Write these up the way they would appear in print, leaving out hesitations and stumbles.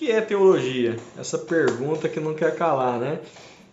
que é teologia? Essa pergunta que não quer calar, né?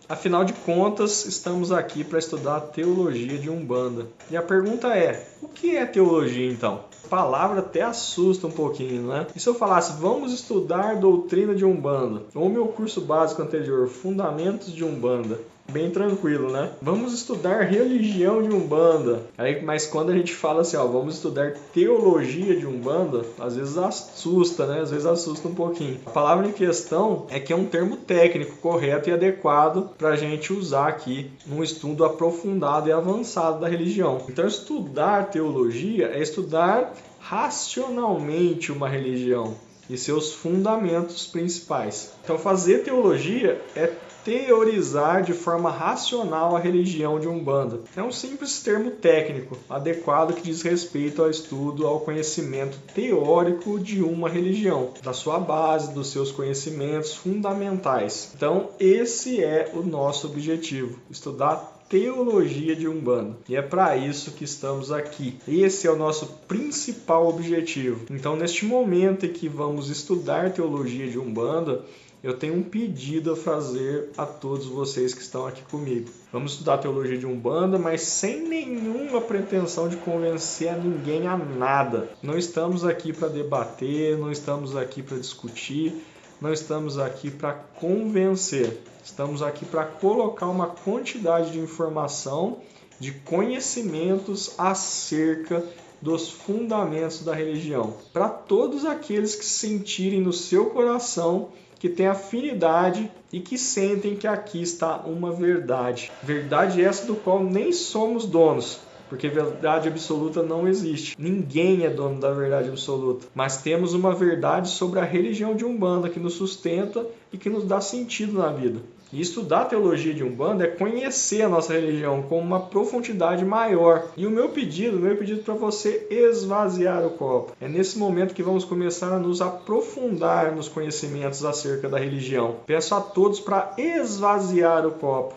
Afinal de contas, estamos aqui para estudar a teologia de Umbanda. E a pergunta é, o que é teologia então? A palavra até assusta um pouquinho, né? E se eu falasse, vamos estudar doutrina de Umbanda? Ou meu curso básico anterior, Fundamentos de Umbanda? Bem tranquilo, né? Vamos estudar religião de Umbanda. Mas quando a gente fala assim, vamos estudar teologia de Umbanda, às vezes assusta, né? Às vezes assusta um pouquinho. A palavra em questão é que é um termo técnico correto e adequado para a gente usar aqui num estudo aprofundado e avançado da religião. Então, estudar teologia é estudar racionalmente uma religião e seus fundamentos principais. Então, fazer teologia é teorizar de forma racional a religião de Umbanda. É um simples termo técnico, adequado que diz respeito ao estudo, ao conhecimento teórico de uma religião, da sua base, dos seus conhecimentos fundamentais. Então, esse é o nosso objetivo, estudar teologia de Umbanda. E é para isso que estamos aqui. Esse é o nosso principal objetivo. Então, neste momento em que vamos estudar teologia de Umbanda, eu tenho um pedido a fazer a todos vocês que estão aqui comigo. Vamos estudar teologia de Umbanda, mas sem nenhuma pretensão de convencer a ninguém a nada. Não estamos aqui para debater, não estamos aqui para discutir, não estamos aqui para convencer. Estamos aqui para colocar uma quantidade de informação, de conhecimentos acerca dos fundamentos da religião. Para todos aqueles que sentirem no seu coração que têm afinidade e que sentem que aqui está uma verdade. Verdade essa do qual nem somos donos, porque verdade absoluta não existe. Ninguém é dono da verdade absoluta. Mas temos uma verdade sobre a religião de Umbanda que nos sustenta e que nos dá sentido na vida. E estudar a teologia de Umbanda é conhecer a nossa religião com uma profundidade maior. E o meu pedido para você esvaziar o copo. É nesse momento que vamos começar a nos aprofundar nos conhecimentos acerca da religião. Peço a todos para esvaziar o copo.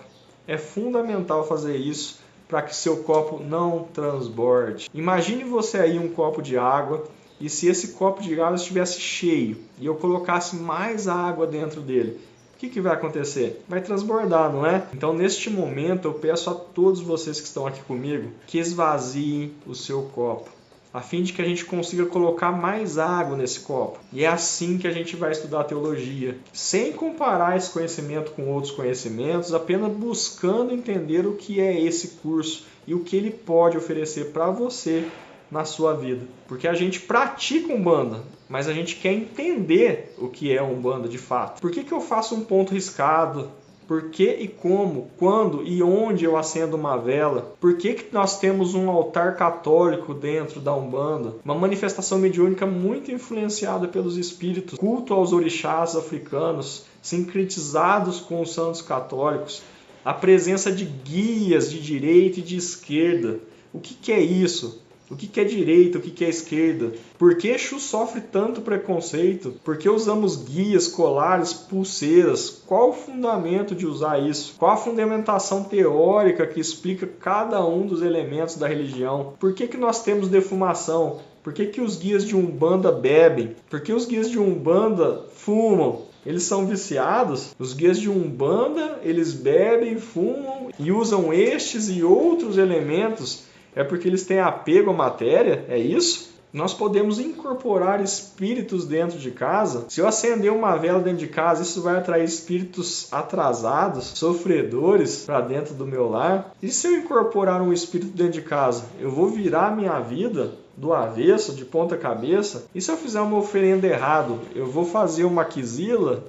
É fundamental fazer isso para que seu copo não transborde. Imagine você aí um copo de água e se esse copo de água estivesse cheio e eu colocasse mais água dentro dele, o que vai acontecer? Vai transbordar, não é? Então, neste momento, eu peço a todos vocês que estão aqui comigo que esvaziem o seu copo, a fim de que a gente consiga colocar mais água nesse copo. E é assim que a gente vai estudar teologia, sem comparar esse conhecimento com outros conhecimentos, apenas buscando entender o que é esse curso e o que ele pode oferecer para você na sua vida. Porque a gente pratica Umbanda, mas a gente quer entender o que é Umbanda de fato. Por que eu faço um ponto riscado? Por que e como, quando e onde eu acendo uma vela? Por que nós temos um altar católico dentro da Umbanda? Uma manifestação mediúnica muito influenciada pelos espíritos, culto aos orixás africanos, sincretizados com os santos católicos, a presença de guias de direita e de esquerda. O que é isso? O que é direita, o que é esquerda? Por que Exu sofre tanto preconceito? Por que usamos guias, colares, pulseiras? Qual o fundamento de usar isso? Qual a fundamentação teórica que explica cada um dos elementos da religião? Por que nós temos defumação? Por que os guias de Umbanda bebem? Por que os guias de Umbanda fumam? Eles são viciados? Os guias de Umbanda, eles bebem, fumam e usam estes e outros elementos. É porque eles têm apego à matéria? É isso? Nós podemos incorporar espíritos dentro de casa. Se eu acender uma vela dentro de casa, isso vai atrair espíritos atrasados, sofredores para dentro do meu lar. E se eu incorporar um espírito dentro de casa, eu vou virar a minha vida do avesso, de ponta cabeça? E se eu fizer uma oferenda errado, eu vou fazer uma quizila?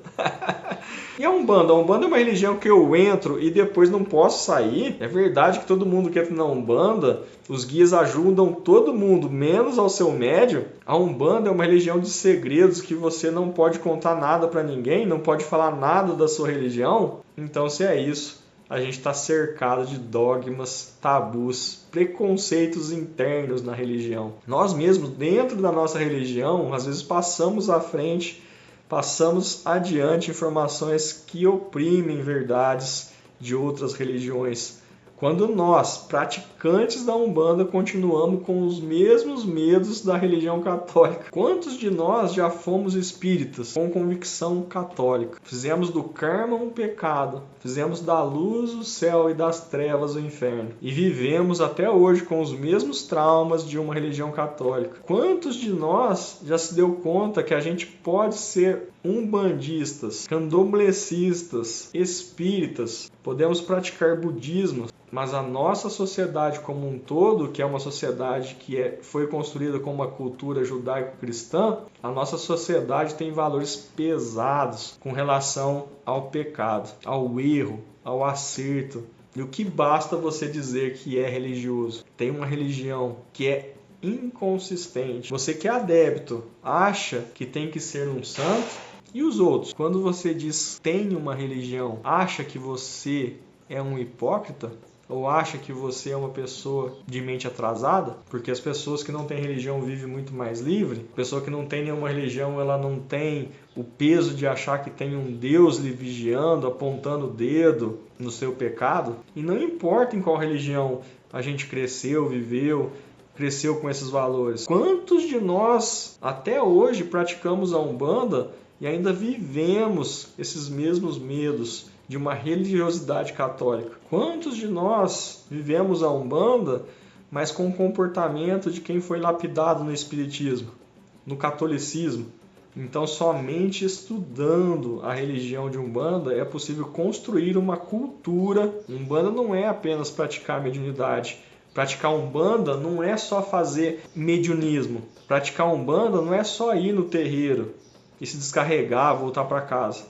E a Umbanda? A Umbanda é uma religião que eu entro e depois não posso sair? É verdade que todo mundo que entra na Umbanda, os guias ajudam todo mundo, menos ao seu médium? A Umbanda é uma religião de segredos que você não pode contar nada para ninguém, não pode falar nada da sua religião? Então, se é isso, a gente está cercado de dogmas, tabus, preconceitos internos na religião. Nós mesmos, dentro da nossa religião, às vezes passamos à frente, passamos adiante informações que oprimem verdades de outras religiões, Quando nós, praticantes da Umbanda, continuamos com os mesmos medos da religião católica. Quantos de nós já fomos espíritas com convicção católica? Fizemos do karma um pecado, fizemos da luz o céu e das trevas o inferno. E vivemos até hoje com os mesmos traumas de uma religião católica. Quantos de nós já se deu conta que a gente pode ser umbandistas, candomblecistas, espíritas, podemos praticar budismo, mas a nossa sociedade como um todo, que é uma sociedade que foi construída com uma cultura judaico-cristã, a nossa sociedade tem valores pesados com relação ao pecado, ao erro, ao acerto. E o que basta você dizer que é religioso? Tem uma religião que é inconsistente. Você que é adepto, acha que tem que ser um santo, e os outros? Quando você diz tem uma religião, acha que você é um hipócrita? Ou acha que você é uma pessoa de mente atrasada? Porque as pessoas que não têm religião vivem muito mais livre. A pessoa que não tem nenhuma religião, ela não tem o peso de achar que tem um Deus lhe vigiando, apontando o dedo no seu pecado. E não importa em qual religião a gente cresceu, viveu, cresceu com esses valores. Quantos de nós até hoje praticamos a Umbanda e ainda vivemos esses mesmos medos de uma religiosidade católica? Quantos de nós vivemos a Umbanda, mas com o comportamento de quem foi lapidado no Espiritismo, no catolicismo? Então, somente estudando a religião de Umbanda é possível construir uma cultura. Umbanda não é apenas praticar mediunidade. Praticar Umbanda não é só fazer mediunismo. Praticar Umbanda não é só ir no terreiro e se descarregar, voltar para casa.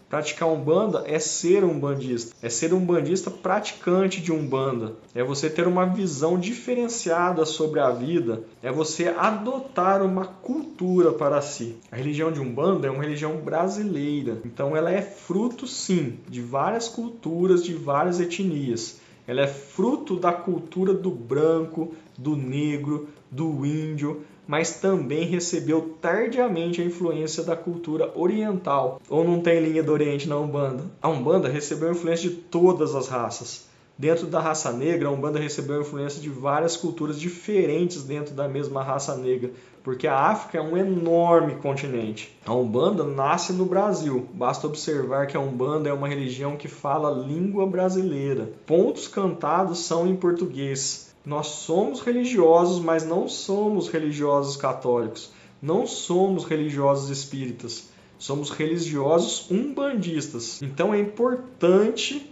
Praticar Umbanda é ser umbandista. É ser umbandista praticante de Umbanda. É você ter uma visão diferenciada sobre a vida. É você adotar uma cultura para si. A religião de Umbanda é uma religião brasileira. Então ela é fruto, sim, de várias culturas, de várias etnias. Ela é fruto da cultura do branco, do negro, do índio, mas também recebeu tardiamente a influência da cultura oriental. Ou não tem linha do Oriente na Umbanda? A Umbanda recebeu a influência de todas as raças. Dentro da raça negra, a Umbanda recebeu a influência de várias culturas diferentes dentro da mesma raça negra, porque a África é um enorme continente. A Umbanda nasce no Brasil. Basta observar que a Umbanda é uma religião que fala língua brasileira. Pontos cantados são em português. Nós somos religiosos, mas não somos religiosos católicos. Não somos religiosos espíritas. Somos religiosos umbandistas. Então é importante,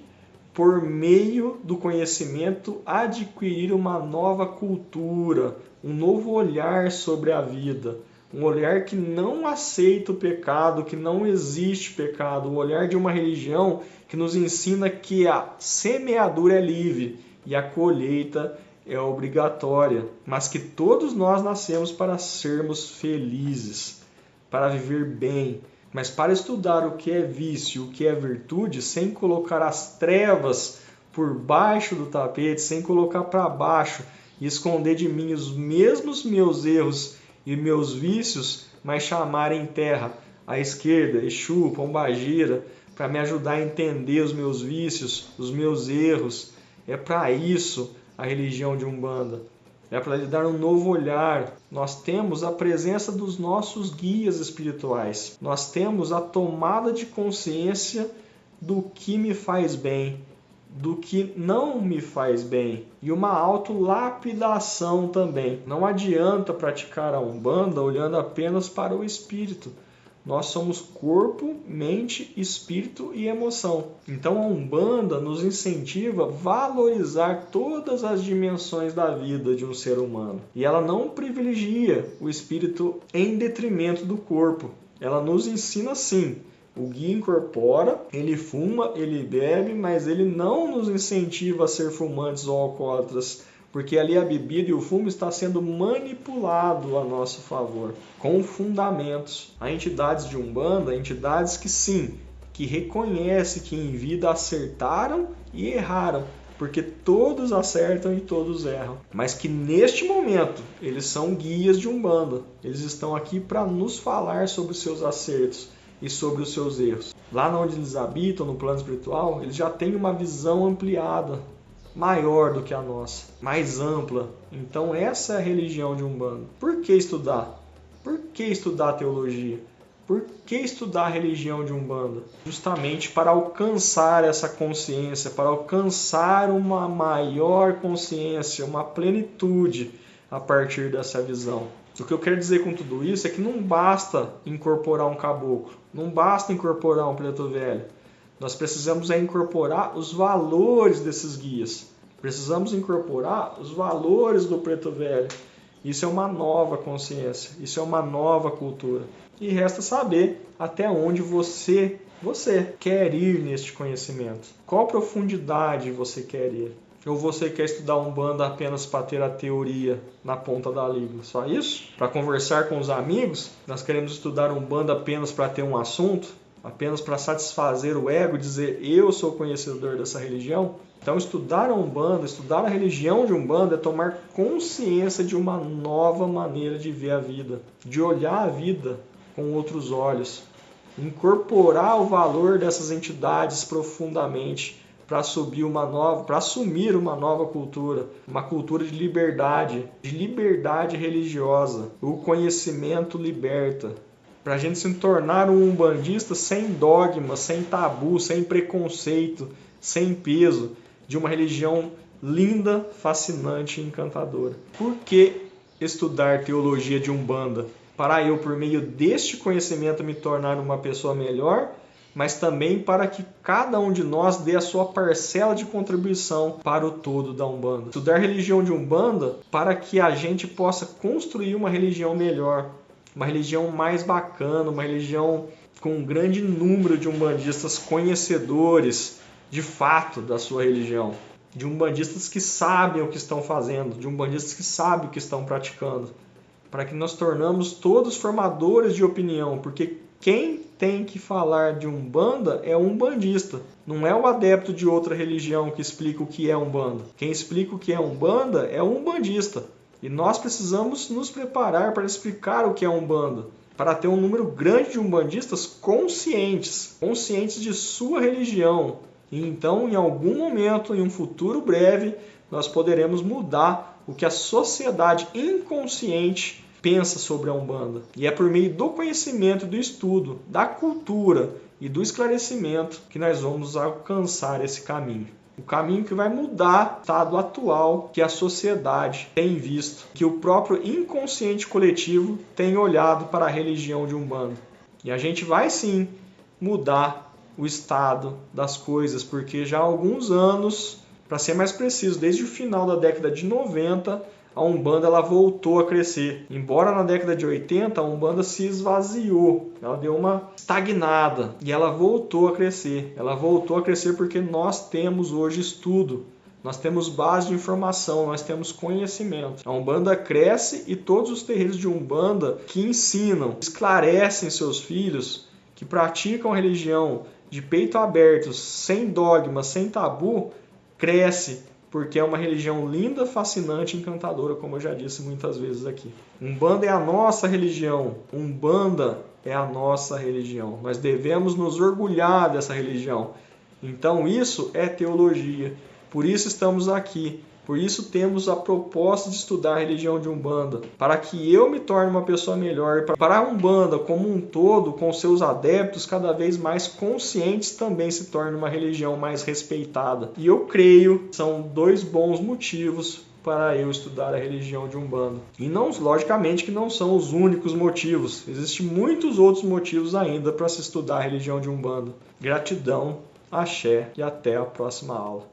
por meio do conhecimento, adquirir uma nova cultura, um novo olhar sobre a vida. Um olhar que não aceita o pecado, que não existe pecado. Um olhar de uma religião que nos ensina que a semeadura é livre e a colheita é obrigatória, mas que todos nós nascemos para sermos felizes, para viver bem. Mas para estudar o que é vício, o que é virtude, sem colocar as trevas por baixo do tapete, sem colocar para baixo e esconder de mim os mesmos meus erros e meus vícios, mas chamar em terra à esquerda, Exu, Pombagira, para me ajudar a entender os meus vícios, os meus erros. É para isso a religião de Umbanda. É para lhe dar um novo olhar. Nós temos a presença dos nossos guias espirituais. Nós temos a tomada de consciência do que me faz bem, do que não me faz bem. E uma autolapidação também. Não adianta praticar a Umbanda olhando apenas para o espírito. Nós somos corpo, mente, espírito e emoção. Então a Umbanda nos incentiva a valorizar todas as dimensões da vida de um ser humano. E ela não privilegia o espírito em detrimento do corpo. Ela nos ensina sim. O guia incorpora, ele fuma, ele bebe, mas ele não nos incentiva a ser fumantes ou alcoólatras, porque ali a bebida e o fumo está sendo manipulado a nosso favor, com fundamentos. Há entidades de Umbanda, entidades que sim, que reconhecem que em vida acertaram e erraram, porque todos acertam e todos erram. Mas que neste momento eles são guias de Umbanda. Eles estão aqui para nos falar sobre os seus acertos e sobre os seus erros. Lá onde eles habitam, no plano espiritual, eles já têm uma visão ampliada maior do que a nossa, mais ampla. Então essa é a religião de Umbanda. Por que estudar? Por que estudar teologia? Por que estudar a religião de Umbanda? Justamente para alcançar essa consciência, para alcançar uma maior consciência, uma plenitude a partir dessa visão. O que eu quero dizer com tudo isso é que não basta incorporar um caboclo, não basta incorporar um preto velho. Nós precisamos incorporar os valores desses guias. Precisamos incorporar os valores do preto velho. Isso é uma nova consciência, isso é uma nova cultura. E resta saber até onde você quer ir neste conhecimento. Qual profundidade você quer ir? Ou você quer estudar Umbanda apenas para ter a teoria na ponta da língua? Só isso? Para conversar com os amigos? Nós queremos estudar Umbanda apenas para ter um assunto? Apenas para satisfazer o ego, dizer eu sou conhecedor dessa religião? Então estudar a Umbanda, estudar a religião de Umbanda é tomar consciência de uma nova maneira de ver a vida, de olhar a vida com outros olhos, incorporar o valor dessas entidades profundamente para assumir uma nova cultura, uma cultura de liberdade religiosa. O conhecimento liberta. Para a gente se tornar um umbandista sem dogma, sem tabu, sem preconceito, sem peso, de uma religião linda, fascinante e encantadora. Por que estudar teologia de Umbanda? Para eu, por meio deste conhecimento, me tornar uma pessoa melhor, mas também para que cada um de nós dê a sua parcela de contribuição para o todo da Umbanda. Estudar religião de Umbanda para que a gente possa construir uma religião melhor, uma religião mais bacana, uma religião com um grande número de umbandistas conhecedores de fato da sua religião, de umbandistas que sabem o que estão fazendo, de umbandistas que sabem o que estão praticando, para que nós tornamos todos formadores de opinião, porque quem tem que falar de Umbanda é o umbandista, não é o adepto de outra religião que explica o que é Umbanda. Quem explica o que é Umbanda é o umbandista. E nós precisamos nos preparar para explicar o que é Umbanda, para ter um número grande de umbandistas conscientes de sua religião. E então, em algum momento, em um futuro breve, nós poderemos mudar o que a sociedade inconsciente pensa sobre a Umbanda. E é por meio do conhecimento, do estudo, da cultura e do esclarecimento que nós vamos alcançar esse caminho. O caminho que vai mudar o estado atual que a sociedade tem visto, que o próprio inconsciente coletivo tem olhado para a religião de Umbanda. E a gente vai sim mudar o estado das coisas, porque já há alguns anos, para ser mais preciso, desde o final da década de 90, a Umbanda ela voltou a crescer. Embora na década de 80 a Umbanda se esvaziou, ela deu uma estagnada e ela voltou a crescer. Ela voltou a crescer porque nós temos hoje estudo, nós temos base de informação, nós temos conhecimento. A Umbanda cresce e todos os terreiros de Umbanda que ensinam, esclarecem seus filhos, que praticam a religião de peito aberto, sem dogma, sem tabu, cresce. Porque é uma religião linda, fascinante e encantadora, como eu já disse muitas vezes aqui. Umbanda é a nossa religião. Umbanda é a nossa religião. Nós devemos nos orgulhar dessa religião. Então isso é teologia. Por isso estamos aqui. Por isso temos a proposta de estudar a religião de Umbanda. Para que eu me torne uma pessoa melhor. Para a Umbanda como um todo, com seus adeptos cada vez mais conscientes, também se torne uma religião mais respeitada. E eu creio que são 2 bons motivos para eu estudar a religião de Umbanda. E não, logicamente que não são os únicos motivos. Existem muitos outros motivos ainda para se estudar a religião de Umbanda. Gratidão, axé e até a próxima aula.